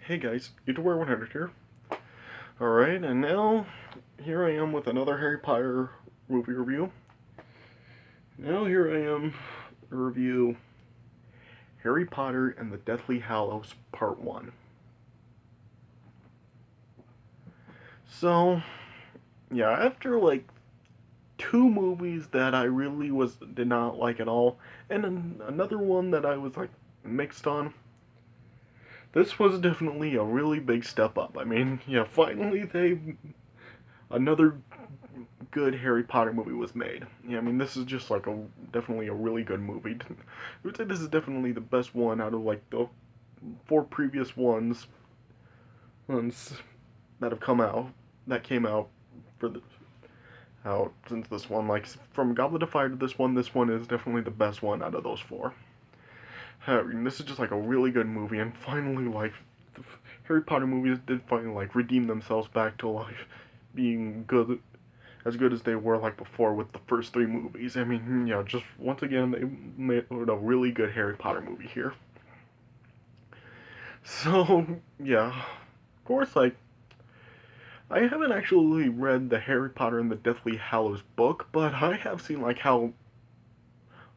Hey guys, YouTuber 100 here. Alright, and now here I am with another Harry Potter movie review. Now here I am to review Harry Potter and the Deathly Hallows Part 1. So, yeah, after like two movies that I really did not like at all, and another one that I was like mixed on, this was definitely a really big step up. I mean, yeah, finally another good Harry Potter movie was made. Yeah, I mean, this is just like definitely a really good movie. I would say this is definitely the best one out of like the four previous ones that have come out, that came out for the out since this one. Like from Goblet of Fire to this one is definitely the best one out of those four. I mean, this is just like a really good movie, and finally, like the Harry Potter movies did finally like redeem themselves back to life, being good as good as they were like before with the first three movies. I mean, yeah, just once again they made a really good Harry Potter movie here. So yeah, of course, like I haven't actually read the Harry Potter and the Deathly Hallows book, but I have seen like how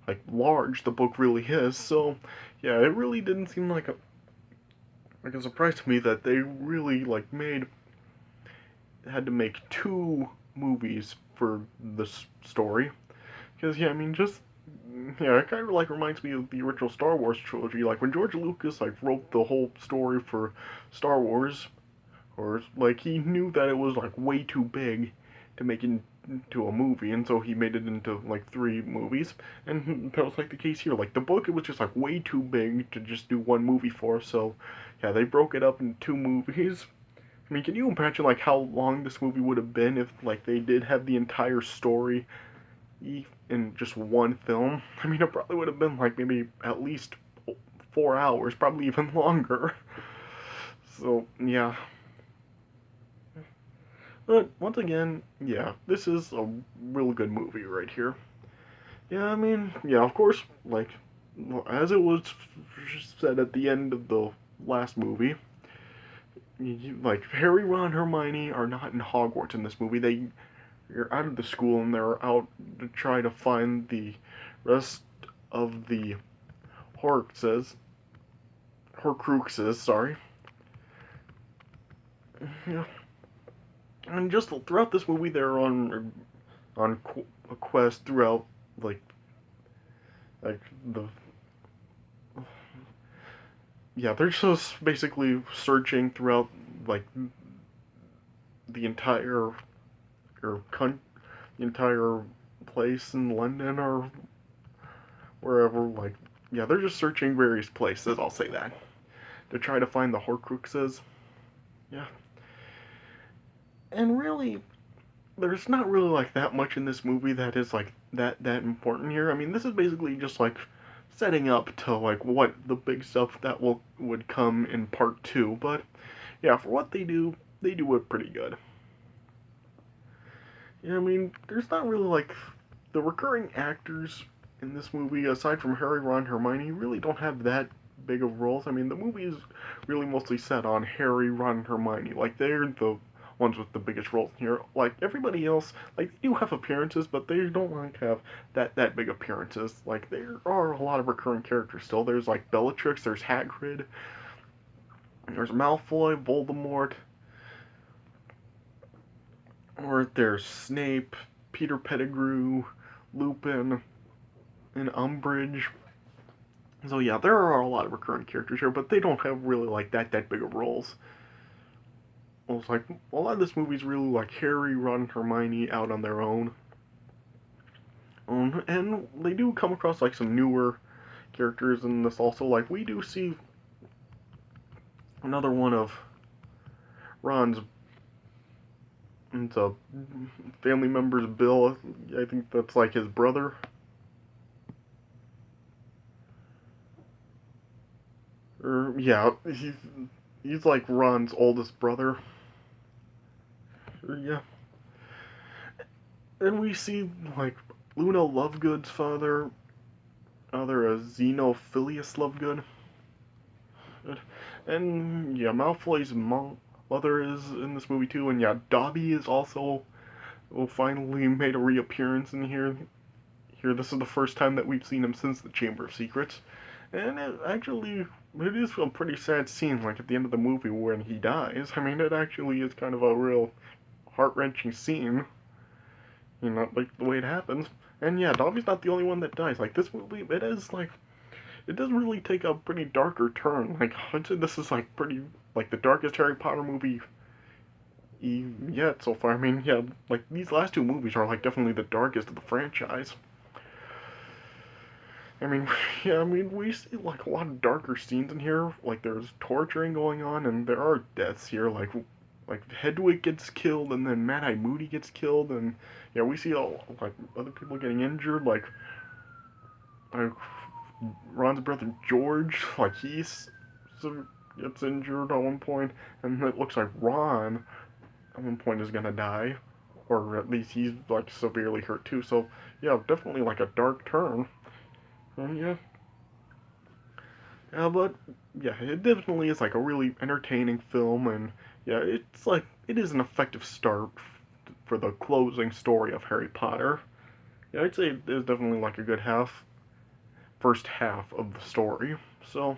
like large the book really is. So yeah, it really didn't seem like a surprise to me that they really like made had to make two movies for this story. Because yeah, I mean, just yeah, it kind of like reminds me of the original Star Wars trilogy. Like when George Lucas like wrote the whole story for Star Wars, or like he knew that it was like way too big to make into a movie, and so he made it into like three movies. And that was like the case here. Like the book, it was just like way too big to just do one movie for. So yeah, they broke it up into two movies. I mean, can you imagine like how long this movie would have been if like they did have the entire story in just one film? I mean, it probably would have been like maybe at least 4 hours, probably even longer. So yeah, but once again, yeah, this is a real good movie right here. Yeah, I mean, yeah, of course, like as it was said at the end of the last movie, like Harry, Ron, Hermione are not in Hogwarts in this movie. They're out of the school and they're out to try to find the rest of the Horcruxes. Horcruxes, sorry. Yeah, and just throughout this movie, they're on a quest throughout like like the yeah, they're just basically searching throughout like the or the entire place in London or wherever. Like yeah, they're just searching various places. I'll say that to try to find the Horcruxes. Yeah, and really, there's not really like that much in this movie that is like that important here. I mean, this is basically just like setting up to like what the big stuff that would come in part two. But yeah, for what they do it pretty good. Yeah, I mean, there's not really like the recurring actors in this movie aside from Harry, Ron, Hermione really don't have that big of roles. I mean, the movie is really mostly set on Harry, Ron, and Hermione. Like they're the ones with the biggest roles here. Like everybody else, like they do have appearances, but they don't like have that big appearances. Like there are a lot of recurring characters still. There's like Bellatrix, there's Hagrid, there's Malfoy, Voldemort, or there's Snape, Peter Pettigrew, Lupin, and Umbridge. So yeah, there are a lot of recurring characters here, but they don't have really like that big of roles. Well, it's like a lot of this movie's really like Harry, Ron, and Hermione out on their own. And they do come across like some newer characters in this also. Like we do see another one of Ron's it's a family member's Bill. I think that's like his brother. Or yeah, he's like Ron's oldest brother. Or, yeah, and we see like Luna Lovegood's father, other Xenophilius Lovegood. And yeah, Malfoy's mother is in this movie too, and yeah, Dobby is also finally made a reappearance in here. This is the first time that we've seen him since the Chamber of Secrets, and it is a pretty sad scene, like at the end of the movie when he dies. I mean, it actually is kind of a real heart wrenching scene, like the way it happens. And yeah, Dobby's not the only one that dies. Like this movie, it does really take a pretty darker turn. Like I'd say this is like pretty like the darkest Harry Potter movie yet so far. I mean, yeah, like these last two movies are like definitely the darkest of the franchise. I mean, yeah, I mean we see like a lot of darker scenes in here. Like there's torturing going on, and there are deaths here. Like Hedwig gets killed, and then Mad Eye Moody gets killed, and yeah, we see all like other people getting injured. Like Ron's brother George, like gets injured at one point, and it looks like Ron at one point is gonna die, or at least he's like severely hurt too. So yeah, definitely like a dark turn. And but yeah, it definitely is like a really entertaining film, and yeah, it is an effective start for the closing story of Harry Potter. Yeah, I'd say it is definitely like a good first half of the story. So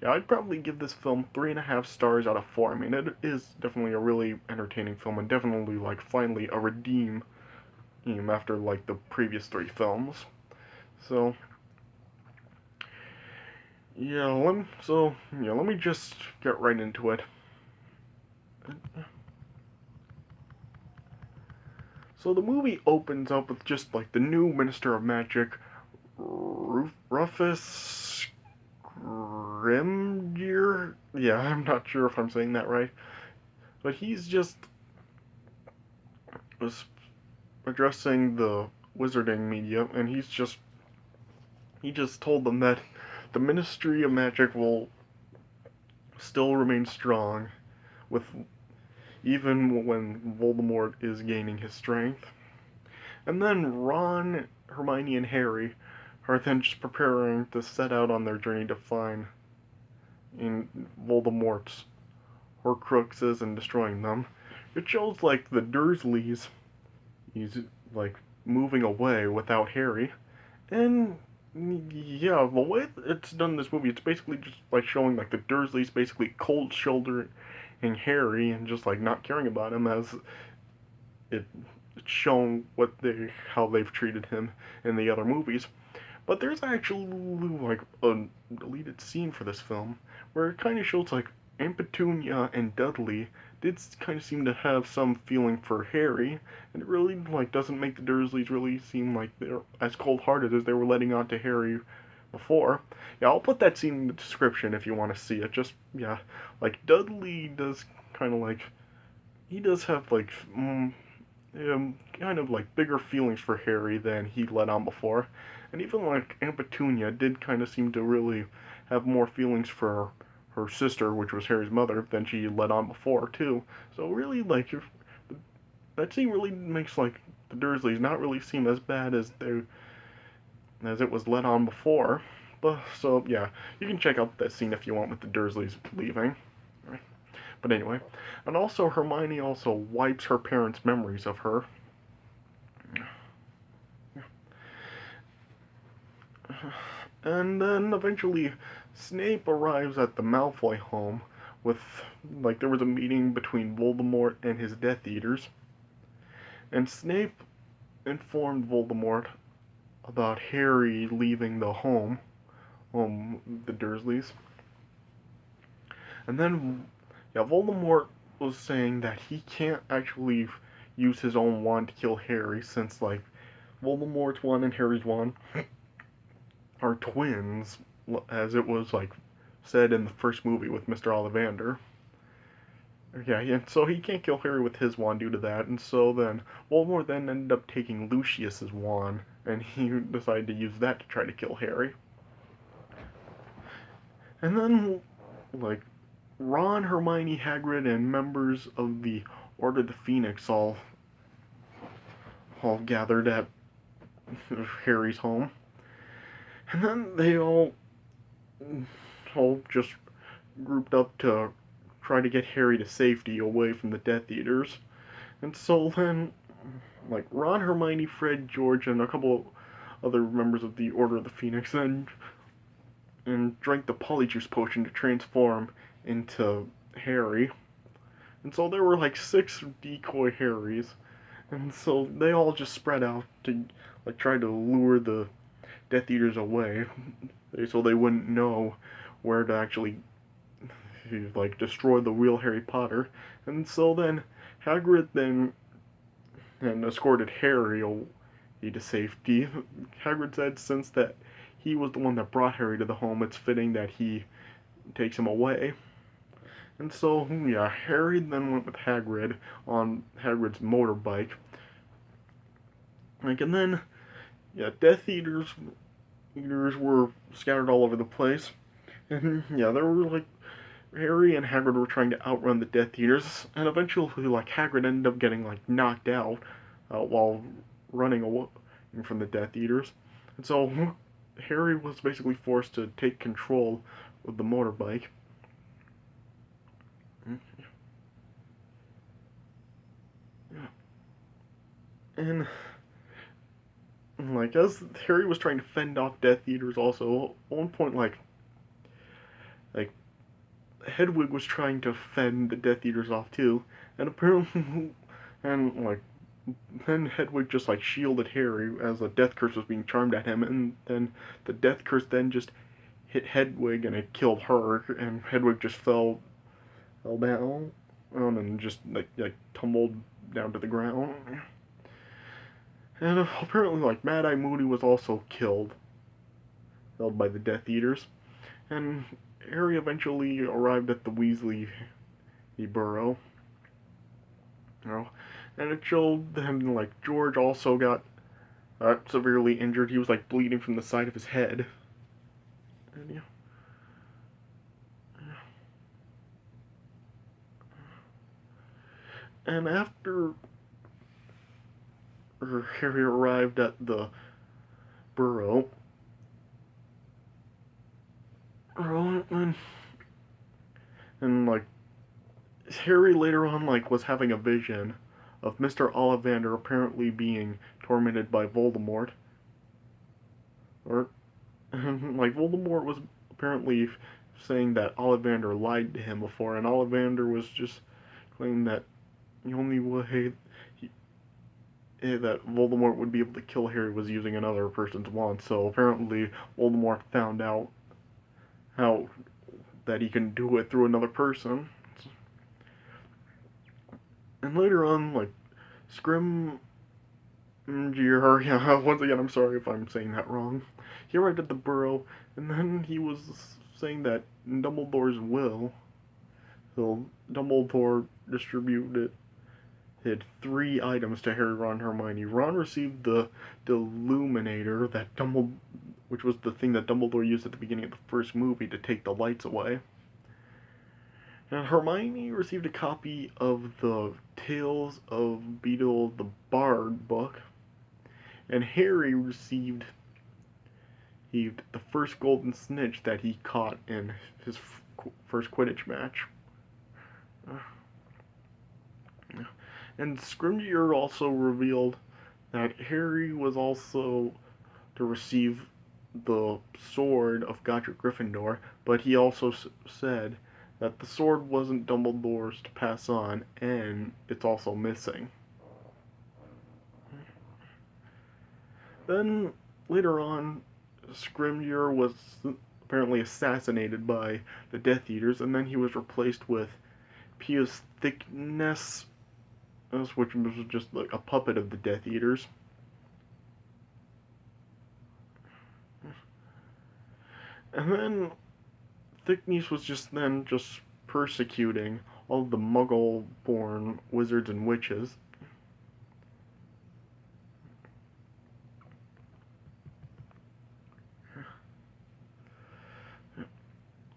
yeah, I'd probably give this film 3.5 stars out of 4. I mean, it is definitely a really entertaining film, and definitely like finally a redeem after like the previous three films. So let me just get right into it. So the movie opens up with just like the new Minister of Magic, Rufus Grimgear. Yeah, I'm not sure if I'm saying that right, but he's just addressing the wizarding media, and he just told them that the Ministry of Magic will still remain strong, with even when Voldemort is gaining his strength. And then Ron, Hermione, and Harry are then just preparing to set out on their journey to find in Voldemort's Horcruxes and destroying them. It shows like the Dursleys, he's like moving away without Harry, and yeah, the way it's done in this movie, it's basically just like showing like the Dursleys basically cold shouldering Harry and just like not caring about him, as it it's shown how they've treated him in the other movies. But there's actually like a deleted scene for this film where it kind of shows like Aunt Petunia and Dudley did kind of seem to have some feeling for Harry, and it really like doesn't make the Dursleys really seem like they're as cold-hearted as they were letting on to Harry before. Yeah, I'll put that scene in the description if you want to see it. Just yeah, like Dudley does kind of like he does have like kind of like bigger feelings for Harry than he let on before, and even like Aunt Petunia did kind of seem to really have more feelings for her sister, which was Harry's mother, than she let on before too. So really, like that scene really makes like the Dursleys not really seem as bad as it was let on before. But so yeah, you can check out that scene if you want with the Dursleys leaving. But anyway, and also Hermione also wipes her parents' memories of her. And then eventually Snape arrives at the Malfoy home with like there was a meeting between Voldemort and his Death Eaters. And Snape informed Voldemort about Harry leaving the the Dursleys. And then yeah, Voldemort was saying that he can't actually use his own wand to kill Harry, since like Voldemort's wand and Harry's wand are twins, as it was like said in the first movie with Mr. Ollivander. Yeah, and so he can't kill Harry with his wand due to that, and so then Voldemort then ended up taking Lucius's wand, and he decided to use that to try to kill Harry. And then, like, Ron, Hermione, Hagrid, and members of the Order of the Phoenix all gathered at Harry's home, and then they all just grouped up to try to get Harry to safety away from the Death Eaters. And so then, like, Ron, Hermione, Fred, George, and a couple other members of the Order of the Phoenix then and drank the polyjuice potion to transform into Harry. And so there were like 6 decoy Harrys, and so they all just spread out to like try to lure the Death Eaters away, so they wouldn't know where to actually like destroy the real Harry Potter. And so then Hagrid then and escorted Harry to safety. Hagrid said since that he was the one that brought Harry to the home, it's fitting that he takes him away. And so, yeah, Harry then went with Hagrid on Hagrid's motorbike. Like, and then, yeah, Eaters were scattered all over the place. And, yeah, there were, like, Harry and Hagrid were trying to outrun the Death Eaters, and eventually, like, Hagrid ended up getting, like, knocked out while running away from the Death Eaters. And so, Harry was basically forced to take control of the motorbike. And like as Harry was trying to fend off Death Eaters, also at one point, like Hedwig was trying to fend the Death Eaters off too, and apparently, and like then Hedwig just like shielded Harry as a death curse was being charmed at him, and then the death curse then just hit Hedwig and it killed her, and Hedwig just fell down, and just like tumbled down to the ground. And apparently, like, Mad Eye Moody was also killed by the Death Eaters. And Harry eventually arrived at the Weasley burrow. You know, and it showed then, like, George also got severely injured. He was, like, bleeding from the side of his head. And, yeah. And after Harry arrived at the burrow, and like Harry later on like was having a vision of Mr. Ollivander apparently being tormented by Voldemort. Or like Voldemort was apparently saying that Ollivander lied to him before, and Ollivander was just claiming that the only way that Voldemort would be able to kill Harry was using another person's wand. So apparently Voldemort found out how that he can do it through another person. And later on, like Scrimgeour, yeah, once again, I'm sorry if I'm saying that wrong. He arrived at the burrow, and then he was saying that in Dumbledore's will, Dumbledore distributed 3 items to Harry, Ron, Hermione. Ron received the Deluminator, which was the thing that Dumbledore used at the beginning of the first movie to take the lights away. And Hermione received a copy of the Tales of Beedle the Bard book, and Harry received the first golden snitch that he caught in his first Quidditch match. And Scrimgeour also revealed that Harry was also to receive the sword of Godric Gryffindor, but he also said that the sword wasn't Dumbledore's to pass on, and it's also missing. Then, later on, Scrimgeour was apparently assassinated by the Death Eaters, and then he was replaced with Pius Thickness, which was just like a puppet of the Death Eaters. And then Thickness was just persecuting all the Muggle-born wizards and witches.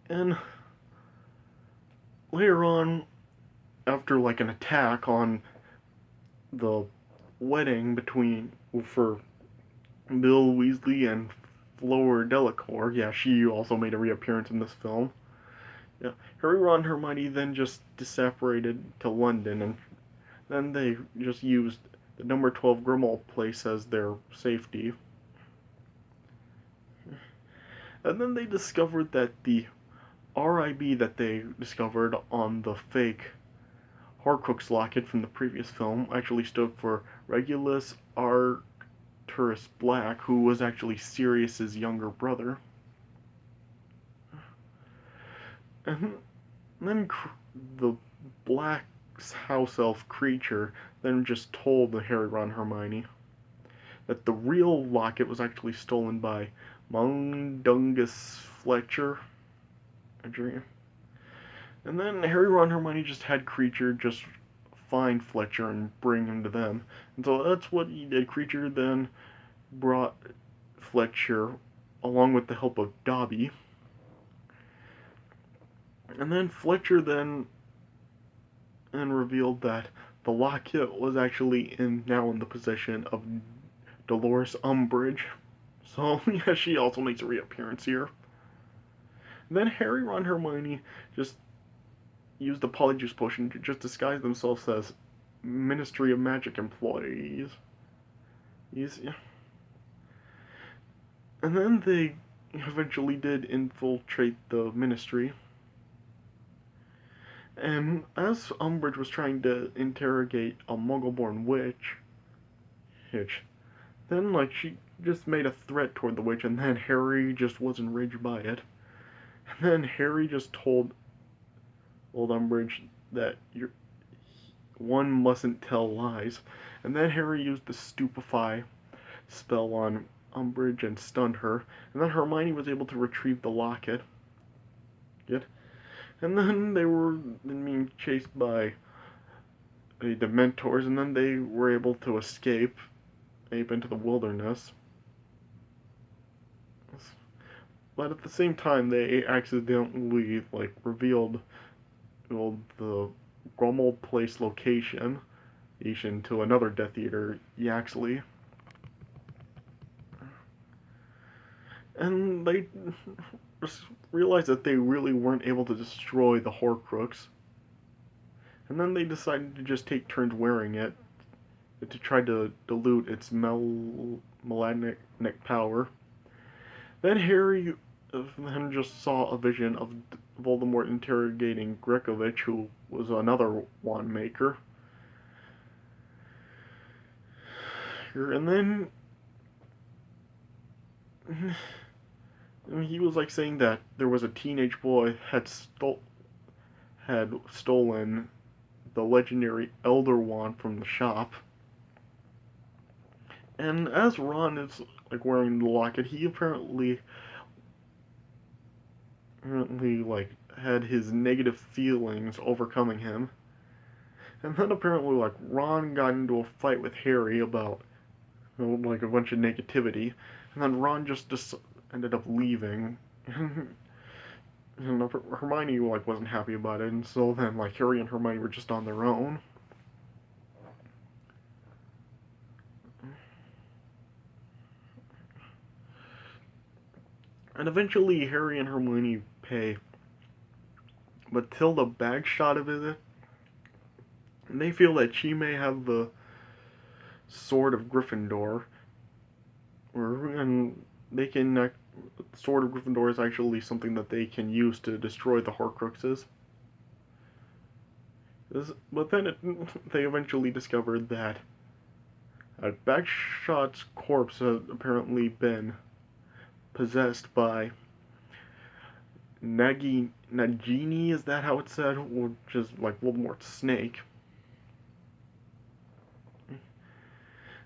And later on, after like an attack on the wedding for Bill Weasley and Fleur Delacour, yeah, she also made a reappearance in this film. Yeah, Harry, Ron, and Hermione then just separated to London, and then they just used the number 12 Grimmauld place as their safety. And then they discovered that the RIB that they discovered on the fake Horcrux locket from the previous film actually stood for Regulus Arcturus Black, who was actually Sirius's younger brother. And then the Black's house elf creature then just told the Harry, Ron, Hermione that the real locket was actually stolen by Mundungus Fletcher. And then Harry, Ron, Hermione just had Creature just find Fletcher and bring him to them. And so that's what he did. Creature then brought Fletcher along with the help of Dobby. And then Fletcher then revealed that the locket was actually now in the possession of Dolores Umbridge. So yeah, she also makes a reappearance here. And then Harry, Ron, Hermione just used the Polyjuice potion to just disguise themselves as Ministry of Magic employees. Yeah. And then they eventually did infiltrate the Ministry. And as Umbridge was trying to interrogate a Muggle-born witch, then she just made a threat toward the witch, and then Harry just was enraged by it. And then Harry just told old Umbridge that one mustn't tell lies. And then Harry used the Stupefy spell on Umbridge and stunned her. And then Hermione was able to retrieve the locket. Good. And then they were being chased by the Dementors, and then they were able to escape into the wilderness. But at the same time, they accidentally revealed the Grumble Place location to another Death Eater, Yaxley. And they realized that they really weren't able to destroy the Horcrux. And then they decided to just take turns wearing it to try to dilute its malignic power. Then Harry then just saw a vision of Voldemort interrogating Gregovich, who was another wand maker. And then he was saying that there was a teenage boy had stolen the legendary Elder Wand from the shop. And as Ron is wearing the locket, he apparently had his negative feelings overcoming him. And then apparently Ron got into a fight with Harry about a bunch of negativity, and then Ron just ended up leaving. And Hermione wasn't happy about it, and so then Harry and Hermione were just on their own. And eventually Harry and Hermione pay Matilda Bagshot a visit, and they feel that she may have the Sword of Gryffindor, and they can Sword of Gryffindor is actually something that they can use to destroy the Horcruxes. But then they eventually discovered that Bagshot's corpse had apparently been possessed by Nagini, is that how it's said? Which is Voldemort's snake.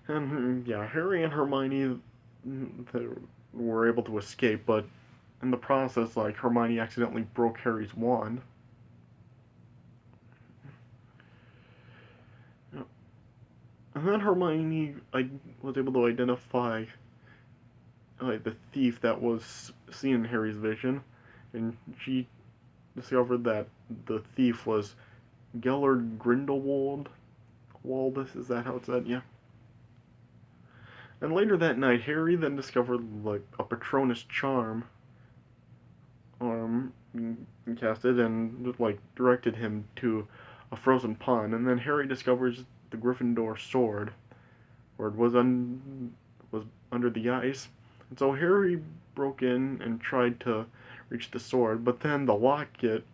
And yeah, Harry and Hermione were able to escape, but in the process, Hermione accidentally broke Harry's wand. And then Hermione was able to identify the thief that was seen in Harry's vision, and she discovered that the thief was Gellert Grindelwald. Waldus, is that how it's said? Yeah. And later that night, Harry then discovered a Patronus charm casted and like directed him to a frozen pond, and then Harry discovers the Gryffindor sword, or it was under the ice, and so Harry broke in and tried to reach the sword, but then the locket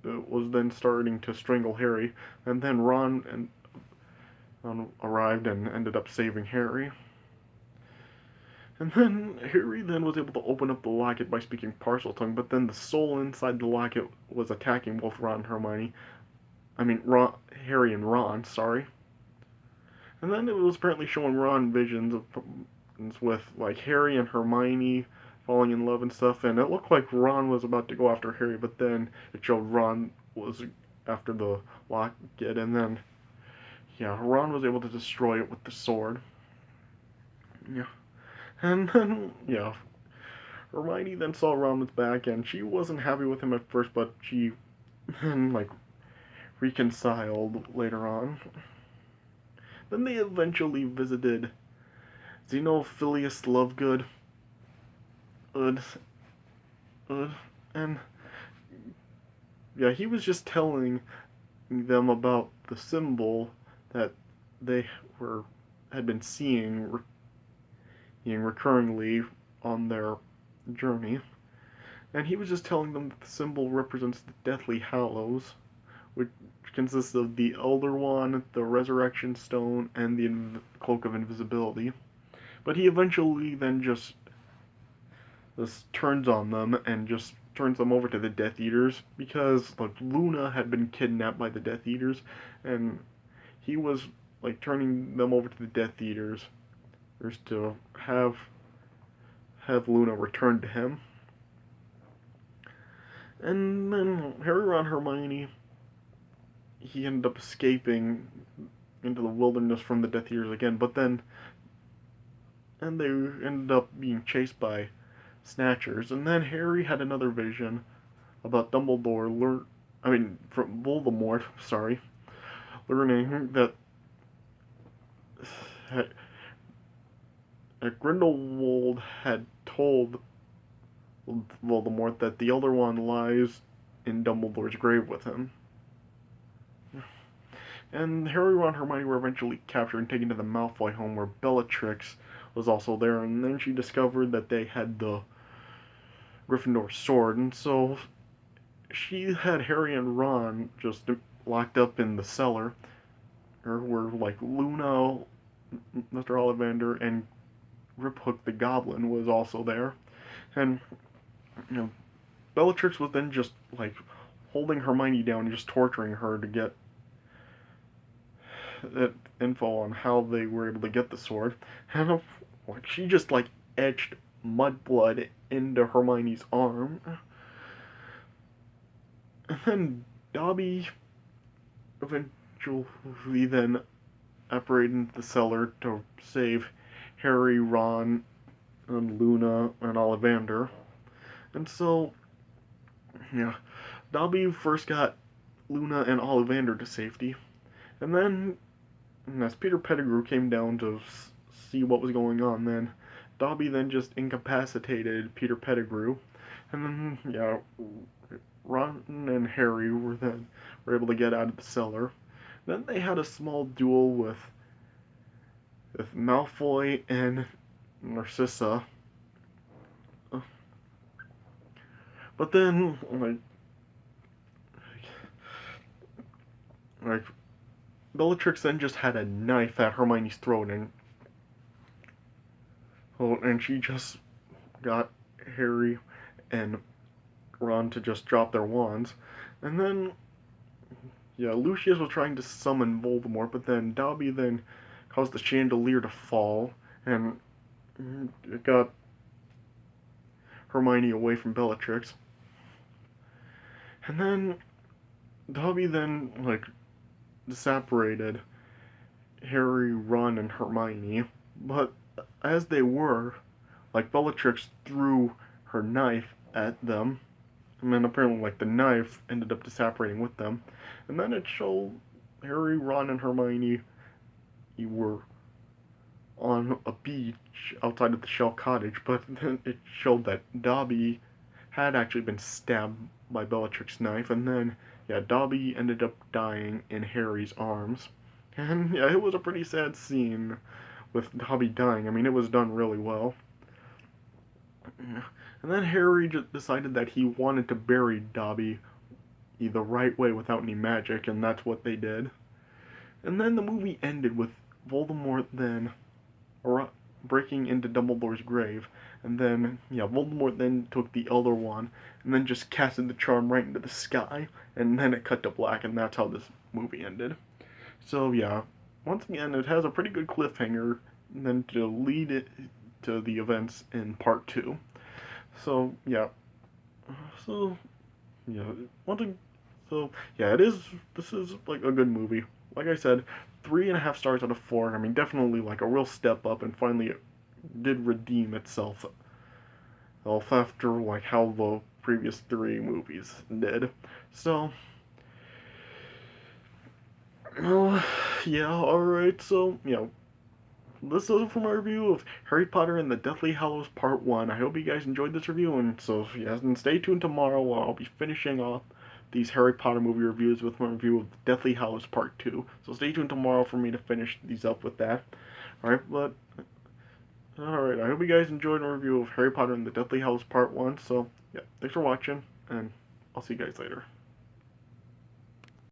was then starting to strangle Harry, and then Ron arrived and ended up saving Harry. And then Harry then was able to open up the locket by speaking Parseltongue, but then the soul inside the locket was attacking both Ron and Hermione. I mean, Harry and Ron, sorry. And then it was apparently showing Ron visions with like Harry and Hermione falling in love and stuff, and it looked like Ron was about to go after Harry, but then it showed Ron was after the locket, and then yeah, Ron was able to destroy it with the sword. Yeah, and then yeah, Hermione then saw Ron was back, and she wasn't happy with him at first, but she then like reconciled later on. Then they eventually visited Xenophilius Lovegood, Ud, and yeah, he was just telling them about the symbol that they were had been seeing recurringly on their journey, and he was just telling them that the symbol represents the Deathly Hallows, which consists of the Elder Wand, the Resurrection Stone, and the Cloak of Invisibility. But he eventually then just turns on them and just turns them over to the Death Eaters because like Luna had been kidnapped by the Death Eaters, and he was like turning them over to the Death Eaters to have Luna returned to him. And then Harry, Ron, Hermione, he ended up escaping into the wilderness from the Death Eaters again, but then and they ended up being chased by Snatchers, and then Harry had another vision about from Voldemort, sorry, learning that Grindelwald had told Voldemort that the Elder Wand lies in Dumbledore's grave with him. And Harry, Ron, and Hermione were eventually captured and taken to the Malfoy home, where Bellatrix was also there, and then she discovered that they had the Gryffindor sword, and so she had Harry and Ron just locked up in the cellar, where like Luna, Mr. Ollivander, and Griphook the Goblin was also there, and you know, Bellatrix was then just like holding Hermione down and just torturing her to get that info on how they were able to get the sword, and like she just like etched mudblood into Hermione's arm, and then Dobby eventually then operated into the cellar to save Harry, Ron, and Luna and Ollivander, and so yeah, Dobby first got Luna and Ollivander to safety, and then as Peter Pettigrew came down to see what was going on, then Dobby then just incapacitated Peter Pettigrew, and then yeah, Ron and Harry were able to get out of the cellar. Then they had a small duel with Malfoy and Narcissa, but then like Bellatrix then just had a knife at Hermione's throat, and she just got Harry and Ron to just drop their wands, and then yeah, Lucius was trying to summon Voldemort, but then Dobby then caused the chandelier to fall, and it got Hermione away from Bellatrix, and then Dobby then like separated Harry, Ron, and Hermione, but as they were, like Bellatrix threw her knife at them, and then apparently like the knife ended up separating with them, and then it showed Harry, Ron, and Hermione were on a beach outside of the Shell Cottage, but then it showed that Dobby had actually been stabbed by Bellatrix's knife, and then yeah, Dobby ended up dying in Harry's arms. And yeah, it was a pretty sad scene with Dobby dying. I mean, it was done really well. And then Harry just decided that he wanted to bury Dobby the right way without any magic, and that's what they did. And then the movie ended with Voldemort then breaking into Dumbledore's grave, and then yeah, Voldemort then took the Elder Wand and then just casted the charm right into the sky, and then it cut to black, and that's how this movie ended. So yeah, once again, it has a pretty good cliffhanger, and then to lead it to the events in part two. So yeah, so yeah, one thing. So yeah, it is. This is like a good movie. Like I said, 3.5 stars out of 4. I mean, definitely like a real step up, and finally it did redeem itself after like how the previous 3 movies did. So, yeah, alright, so, this is it for my review of Harry Potter and the Deathly Hallows Part 1. I hope you guys enjoyed this review, and so, yes, and stay tuned tomorrow where I'll be finishing off these Harry Potter movie reviews with my review of Deathly Hallows Part 2. So stay tuned tomorrow for me to finish these up with that. Alright, I hope you guys enjoyed my review of Harry Potter and the Deathly Hallows Part 1. So, yeah, thanks for watching, and I'll see you guys later.